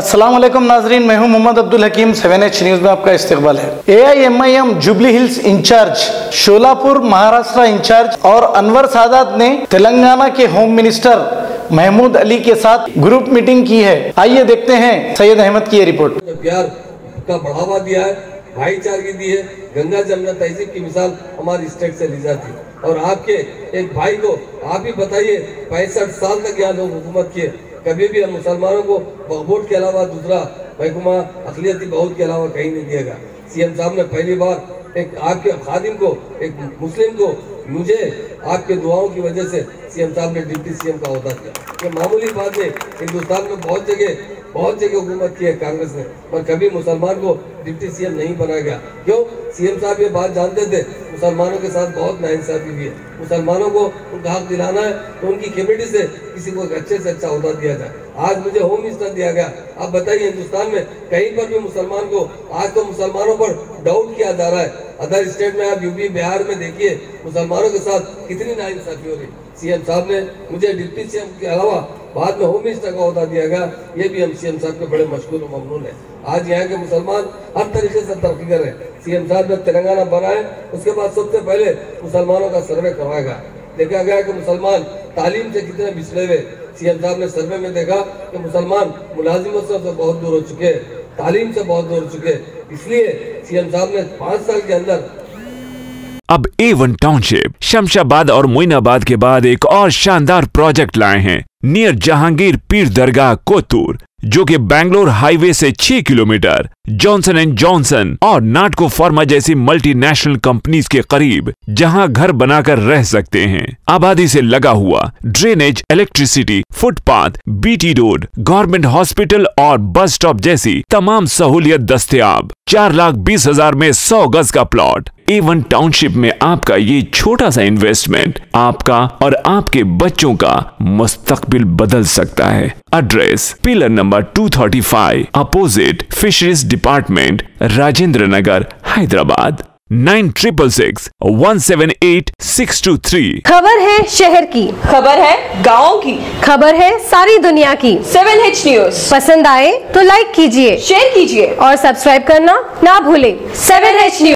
अस्सलाम वालेकुम नाजरीन, मैं हूं मोहम्मद अब्दुल हकीम। 7H न्यूज में आपका इस्तकबाल है। AIMIM Jubilee Hills incharge, Sholapur Maharashtra incharge और अनवर सादात ने तेलंगाना के होम मिनिस्टर महमूद अली के साथ ग्रुप मीटिंग की है। आइए देखते हैं सैयद अहमद की ये रिपोर्ट। प्यार का बढ़ावा दिया है, भाईचारगी दी है। गंगा जमुना तहजीब की मिसाल हमारी स्टेट से ली जाती है। और आपके एक भाई को आप ही बताइए, 65 साल तक यहाँ लोग हुकूमत किए, कभी भी हम मुसलमानों को वोट के अलावा दूसरा महकमा अक़लियती बहुत के अलावा कहीं नहीं दिएगा। CM साहब ने पहली बार एक आपके खादिम को, एक मुस्लिम को, मुझे आपके दुआओं की वजह से CM साहब ने डिप्टी CM का ओहदा दिया। ये मामूली बात है। हिंदुस्तान में बहुत जगह हुकूमत की है कांग्रेस ने, पर कभी मुसलमान को डिप्टी CM नहीं बनाया गया। क्यों? CM साहब ये बात जानते थे, मुसलमानों के साथ बहुत नाइंसाफी भी है। मुसलमानों को उनका हक दिलाना है तो उनकी कमेटी से किसी को अच्छे से अच्छा ओहदा दिया जाए। आज मुझे होम मिनिस्टर दिया गया। आप बताइए, हिंदुस्तान में कहीं पर भी मुसलमान को, आज तो मुसलमानों पर डाउट किया जा रहा है। अदर स्टेट में आप यूपी बिहार में देखिए, मुसलमानों के साथ कितनी नाइंसाफी हो रही। CM साहब ने मुझे डिप्टी CM के अलावा बाद में होम मिनिस्टर का ओहदा दिया गया। ये भी हम CM साहब के बड़े मशहूर और ममनून है। आज यहाँ के मुसलमान हर तरीके से तरक्की कर रहे हैं। CM साहब ने तेलंगाना बनाए, उसके बाद सबसे पहले मुसलमानों का सर्वे करवाया गया। देखा गया कि मुसलमान तालीम से कितने पिछड़े हुए। CM साहब ने सर्वे में देखा कि मुसलमान मुलाजिमत से बहुत दूर हो चुके हैं, तालीम से बहुत दूर हो चुके हैं। इसलिए CM साहब ने 5 साल के अंदर अब A1 टाउनशिप शमशाबाद और मोइनाबाद के बाद एक और शानदार प्रोजेक्ट लाए हैं नियर जहांगीर पीर दरगाह कोतूर, जो कि बैंगलोर हाईवे से 6 किलोमीटर जॉनसन एंड जॉनसन और नाटको फार्मा जैसी मल्टीनेशनल कंपनीज के करीब, जहां घर बनाकर रह सकते हैं। आबादी से लगा हुआ, drainage, electricity, footpath, BT road, government hospital और बस स्टॉप जैसी तमाम सहूलियत दस्तयाब। 4,20,000 में 100 गज का प्लॉट। A1 टाउनशिप में आपका ये छोटा सा इन्वेस्टमेंट आपका और आपके बच्चों का मुस्तकबिल बदल सकता है। Address pillar number 235 opposite fisheries department, Rajendra Nagar, Hyderabad. 9677178623। खबर है शहर की, खबर है गाँव की, खबर है सारी दुनिया की। 7H न्यूज पसंद आए तो लाइक कीजिए, शेयर कीजिए और सब्सक्राइब करना ना भूलें। 7H news.